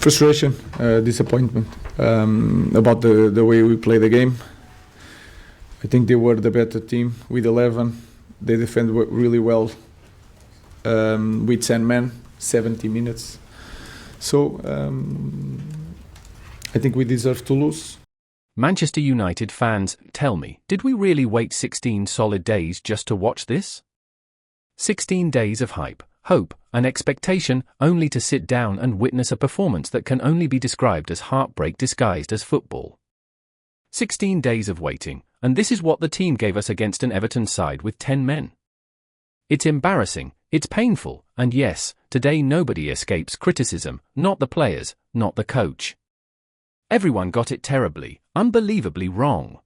Frustration, disappointment about the way we play the game. I think they were the better team with 11. They defend really well with 10 men, 70 minutes. So I think we deserve to lose. Manchester United fans, tell me, did we really wait 16 solid days just to watch this? 16 days of hype, hope, and expectation, only to sit down and witness a performance that can only be described as heartbreak disguised as football. 16 days of waiting, and this is what the team gave us against an Everton side with 10 men. It's embarrassing, it's painful, and yes, today nobody escapes criticism, not the players, not the coach. Everyone got it terribly, unbelievably wrong.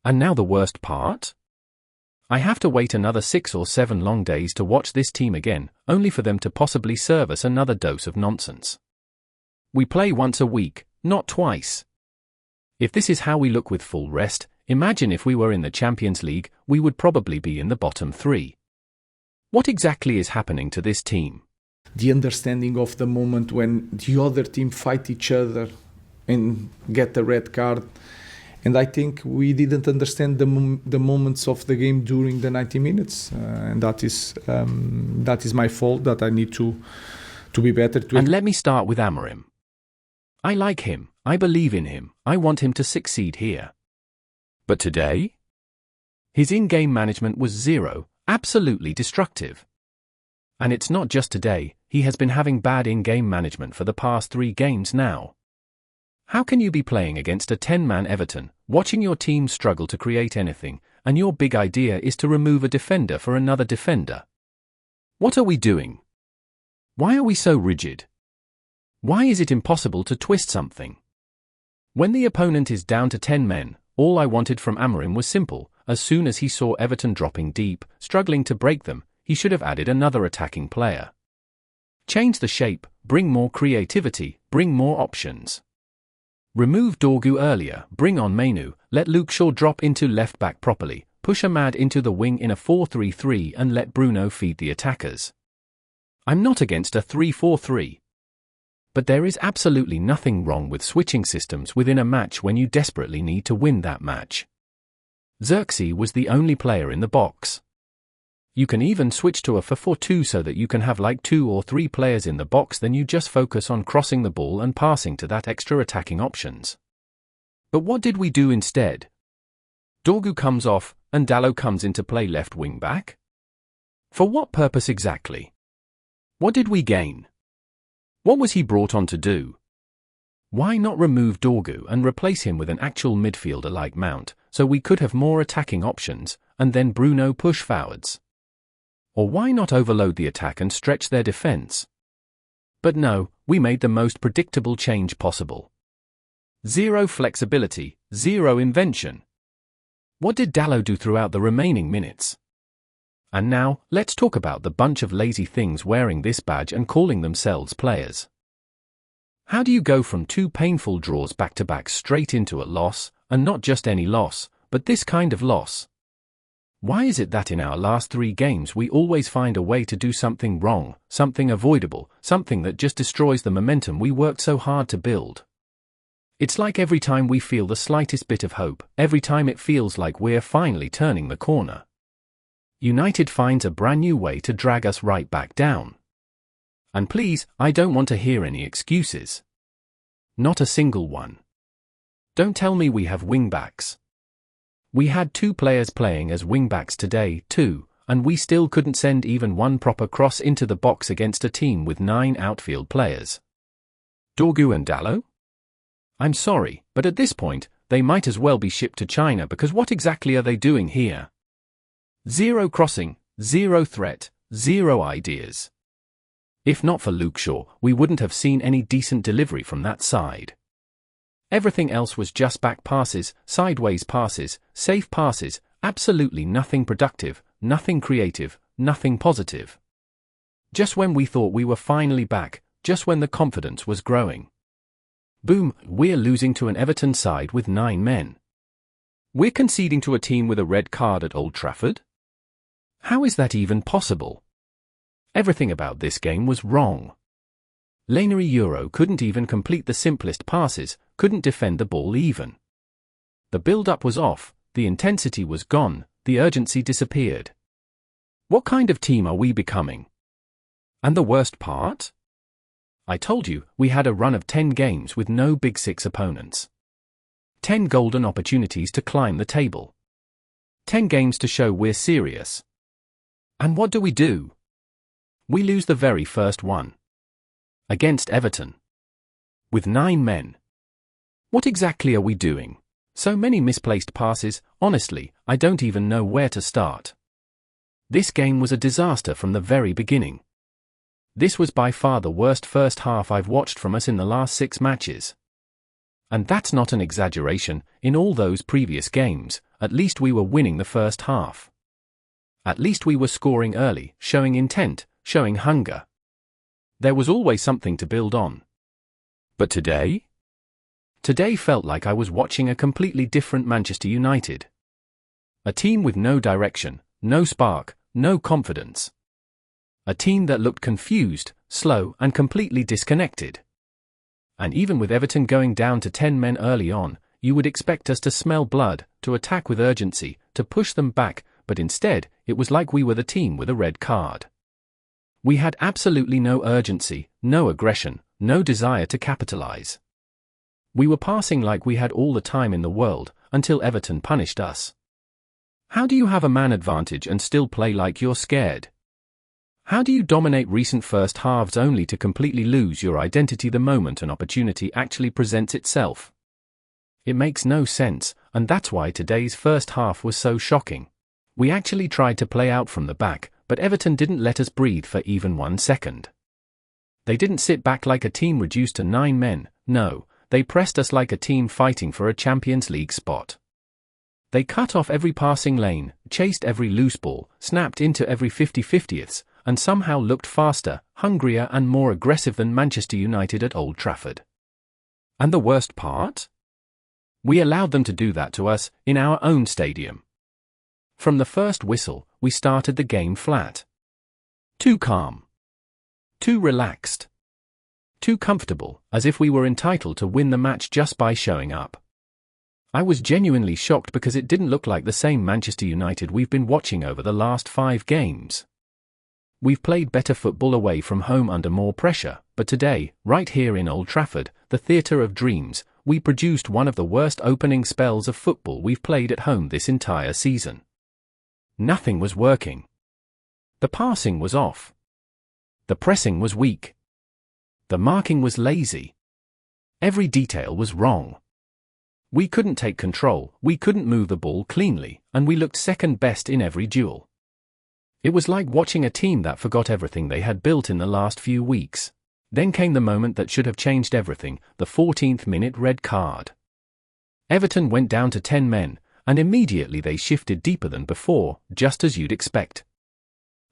And now the worst part? I have to wait another 6 or 7 long days to watch this team again, only for them to possibly serve us another dose of nonsense. We play once a week, not twice. If this is how we look with full rest, imagine if we were in the Champions League, we would probably be in the bottom 3. What exactly is happening to this team? The understanding of the moment when the other team fight each other and get the red card. And I think we didn't understand the moments of the game during the 90 minutes. And that is my fault, that I need to be better. And let me start with Amorim. I like him, I believe in him, I want him to succeed here. But today? His in-game management was zero, absolutely destructive. And it's not just today, he has been having bad in-game management for the past 3 games now. How can you be playing against a 10-man Everton, watching your team struggle to create anything, and your big idea is to remove a defender for another defender? What are we doing? Why are we so rigid? Why is it impossible to twist something? When the opponent is down to 10 men, all I wanted from Amorim was simple. As soon as he saw Everton dropping deep, struggling to break them, he should have added another attacking player. Change the shape, bring more creativity, bring more options. Remove Dorgu earlier, bring on Mainu, let Luke Shaw drop into left-back properly, push Ahmad into the wing in a 4-3-3 and let Bruno feed the attackers. I'm not against a 3-4-3. But there is absolutely nothing wrong with switching systems within a match when you desperately need to win that match. Xerxes was the only player in the box. You can even switch to a 4-4-2 so that you can have like 2 or 3 players in the box, then you just focus on crossing the ball and passing to that extra attacking options. But what did we do instead? Dorgu comes off, and Dalot comes into play left wing back? For what purpose exactly? What did we gain? What was he brought on to do? Why not remove Dorgu and replace him with an actual midfielder like Mount, so we could have more attacking options, and then Bruno push forwards? Or why not overload the attack and stretch their defense? But no, we made the most predictable change possible. Zero flexibility, zero invention. What did Dalot do throughout the remaining minutes? And now, let's talk about the bunch of lazy things wearing this badge and calling themselves players. How do you go from 2 painful draws back-to-back straight into a loss, and not just any loss, but this kind of loss? Why is it that in our last 3 games we always find a way to do something wrong, something avoidable, something that just destroys the momentum we worked so hard to build? It's like every time we feel the slightest bit of hope, every time it feels like we're finally turning the corner, United finds a brand new way to drag us right back down. And please, I don't want to hear any excuses. Not a single one. Don't tell me we have wingbacks. We had 2 players playing as wingbacks today, too, and we still couldn't send even one proper cross into the box against a team with 9 outfield players. Dorgu and Dalot? I'm sorry, but at this point, they might as well be shipped to China, because what exactly are they doing here? 0 crossing, 0 threat, 0 ideas. If not for Luke Shaw, we wouldn't have seen any decent delivery from that side. Everything else was just back passes, sideways passes, safe passes, absolutely nothing productive, nothing creative, nothing positive. Just when we thought we were finally back, just when the confidence was growing. Boom, we're losing to an Everton side with 9 men. We're conceding to a team with a red card at Old Trafford? How is that even possible? Everything about this game was wrong. Laney Euro couldn't even complete the simplest passes, couldn't defend the ball even. The build-up was off, the intensity was gone, the urgency disappeared. What kind of team are we becoming? And the worst part? I told you, we had a run of 10 games with no Big Six opponents. 10 golden opportunities to climb the table. 10 games to show we're serious. And what do? We lose the very first one. Against Everton. With 9 men. What exactly are we doing? So many misplaced passes, honestly, I don't even know where to start. This game was a disaster from the very beginning. This was by far the worst first half I've watched from us in the last 6 matches. And that's not an exaggeration, in all those previous games, at least we were winning the first half. At least we were scoring early, showing intent, showing hunger. There was always something to build on. But today? Today felt like I was watching a completely different Manchester United. A team with no direction, no spark, no confidence. A team that looked confused, slow, and completely disconnected. And even with Everton going down to 10 men early on, you would expect us to smell blood, to attack with urgency, to push them back, but instead, it was like we were the team with a red card. We had absolutely no urgency, no aggression, no desire to capitalize. We were passing like we had all the time in the world, until Everton punished us. How do you have a man advantage and still play like you're scared? How do you dominate recent first halves only to completely lose your identity the moment an opportunity actually presents itself? It makes no sense, and that's why today's first half was so shocking. We actually tried to play out from the back, but Everton didn't let us breathe for even 1 second. They didn't sit back like a team reduced to 9 men, no, they pressed us like a team fighting for a Champions League spot. They cut off every passing lane, chased every loose ball, snapped into every 50-50ths, and somehow looked faster, hungrier and more aggressive than Manchester United at Old Trafford. And the worst part? We allowed them to do that to us, in our own stadium. From the first whistle, we started the game flat. Too calm. Too relaxed. Too comfortable, as if we were entitled to win the match just by showing up. I was genuinely shocked because it didn't look like the same Manchester United we've been watching over the last 5 games. We've played better football away from home under more pressure, but today, right here in Old Trafford, the theatre of dreams, we produced one of the worst opening spells of football we've played at home this entire season. Nothing was working. The passing was off. The pressing was weak. The marking was lazy. Every detail was wrong. We couldn't take control, we couldn't move the ball cleanly, and we looked second best in every duel. It was like watching a team that forgot everything they had built in the last few weeks. Then came the moment that should have changed everything, the 14th minute red card. Everton went down to 10 men, and immediately they shifted deeper than before, just as you'd expect.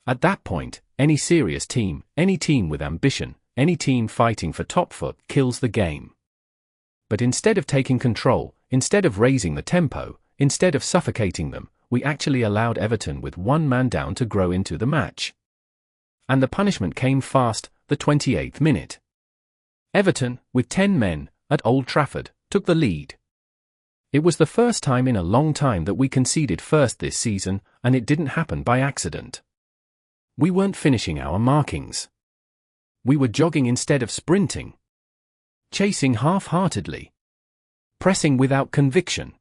At that point, any serious team, any team with ambition, any team fighting for top foot kills the game. But instead of taking control, instead of raising the tempo, instead of suffocating them, we actually allowed Everton with 1 man down to grow into the match. And the punishment came fast, the 28th minute. Everton, with 10 men, at Old Trafford, took the lead. It was the first time in a long time that we conceded first this season, and it didn't happen by accident. We weren't finishing our markings. We were jogging instead of sprinting. Chasing half-heartedly. Pressing without conviction.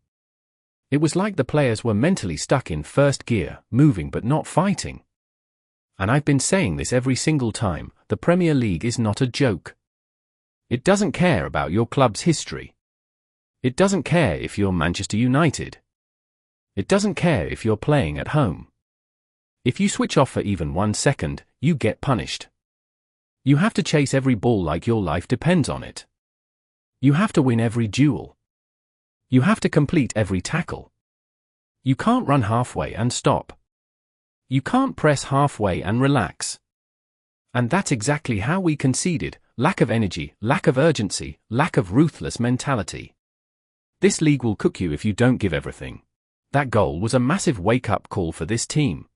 It was like the players were mentally stuck in first gear, moving but not fighting. And I've been saying this every single time, the Premier League is not a joke. It doesn't care about your club's history. It doesn't care if you're Manchester United. It doesn't care if you're playing at home. If you switch off for even 1 second, you get punished. You have to chase every ball like your life depends on it. You have to win every duel. You have to complete every tackle. You can't run halfway and stop. You can't press halfway and relax. And that's exactly how we conceded: lack of energy, lack of urgency, lack of ruthless mentality. This league will cook you if you don't give everything. That goal was a massive wake-up call for this team.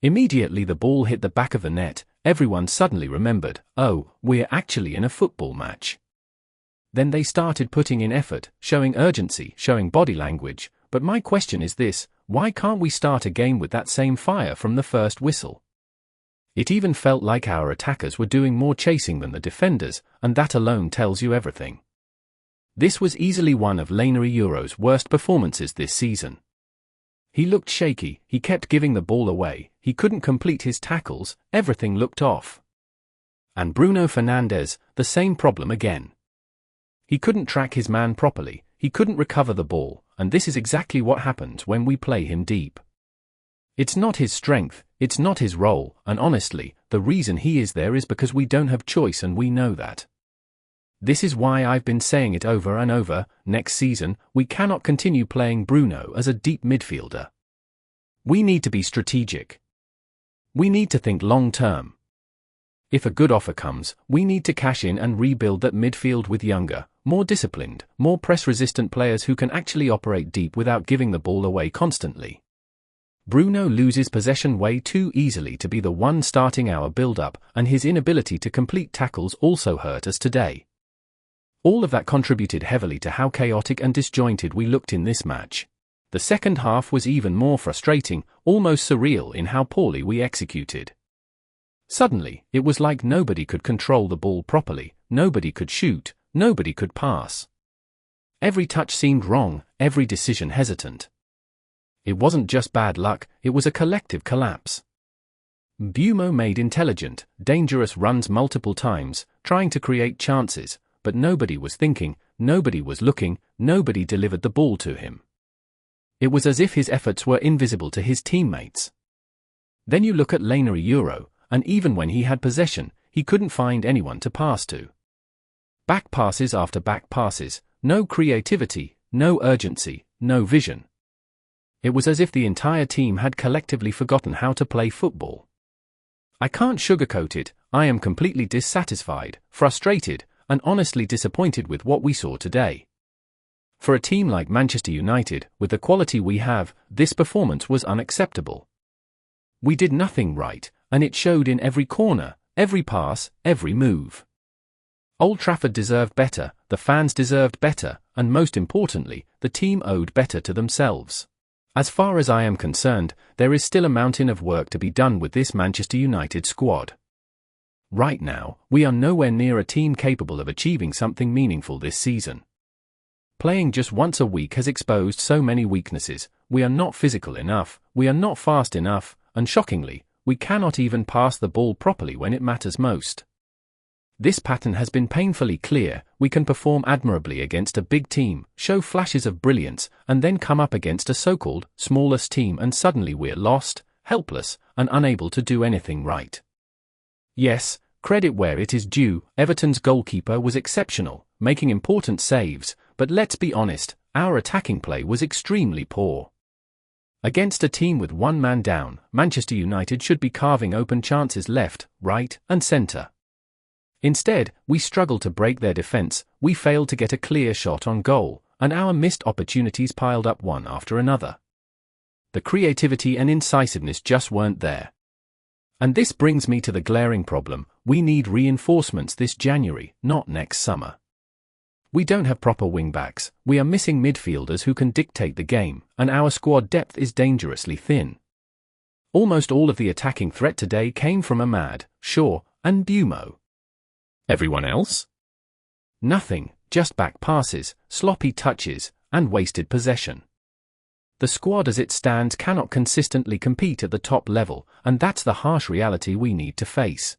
Immediately the ball hit the back of the net, everyone suddenly remembered, oh, we're actually in a football match. Then they started putting in effort, showing urgency, showing body language, but my question is this: why can't we start a game with that same fire from the first whistle? It even felt like our attackers were doing more chasing than the defenders, and that alone tells you everything. This was easily one of Lainery Euro's worst performances this season. He looked shaky, he kept giving the ball away, he couldn't complete his tackles, everything looked off. And Bruno Fernandes, the same problem again. He couldn't track his man properly, he couldn't recover the ball, and this is exactly what happens when we play him deep. It's not his strength, it's not his role, and honestly, the reason he is there is because we don't have choice and we know that. This is why I've been saying it over and over: next season, we cannot continue playing Bruno as a deep midfielder. We need to be strategic. We need to think long-term. If a good offer comes, we need to cash in and rebuild that midfield with younger, more disciplined, more press-resistant players who can actually operate deep without giving the ball away constantly. Bruno loses possession way too easily to be the one starting our build-up, and his inability to complete tackles also hurt us today. All of that contributed heavily to how chaotic and disjointed we looked in this match. The second half was even more frustrating, almost surreal in how poorly we executed. Suddenly, it was like nobody could control the ball properly, nobody could shoot, nobody could pass. Every touch seemed wrong, every decision hesitant. It wasn't just bad luck, it was a collective collapse. Bruno made intelligent, dangerous runs multiple times, trying to create chances, but nobody was thinking, nobody was looking, nobody delivered the ball to him. It was as if his efforts were invisible to his teammates. Then you look at Lainery Euro, and even when he had possession, he couldn't find anyone to pass to. Back passes after back passes, no creativity, no urgency, no vision. It was as if the entire team had collectively forgotten how to play football. I can't sugarcoat it, I am completely dissatisfied, frustrated, and honestly disappointed with what we saw today. For a team like Manchester United, with the quality we have, this performance was unacceptable. We did nothing right, and it showed in every corner, every pass, every move. Old Trafford deserved better, the fans deserved better, and most importantly, the team owed better to themselves. As far as I am concerned, there is still a mountain of work to be done with this Manchester United squad. Right now, we are nowhere near a team capable of achieving something meaningful this season. Playing just once a week has exposed so many weaknesses. We are not physical enough, we are not fast enough, and shockingly, we cannot even pass the ball properly when it matters most. This pattern has been painfully clear. We can perform admirably against a big team, show flashes of brilliance, and then come up against a so-called smallest team and suddenly we're lost, helpless, and unable to do anything right. Yes, credit where it is due, Everton's goalkeeper was exceptional, making important saves, but let's be honest, our attacking play was extremely poor. Against a team with one man down, Manchester United should be carving open chances left, right, and centre. Instead, we struggled to break their defence, we failed to get a clear shot on goal, and our missed opportunities piled up one after another. The creativity and incisiveness just weren't there. And this brings me to the glaring problem: we need reinforcements this January, not next summer. We don't have proper wingbacks, we are missing midfielders who can dictate the game, and our squad depth is dangerously thin. Almost all of the attacking threat today came from Ahmad, Shaw, and Bruno. Everyone else? Nothing, just back passes, sloppy touches, and wasted possession. The squad as it stands cannot consistently compete at the top level, and that's the harsh reality we need to face.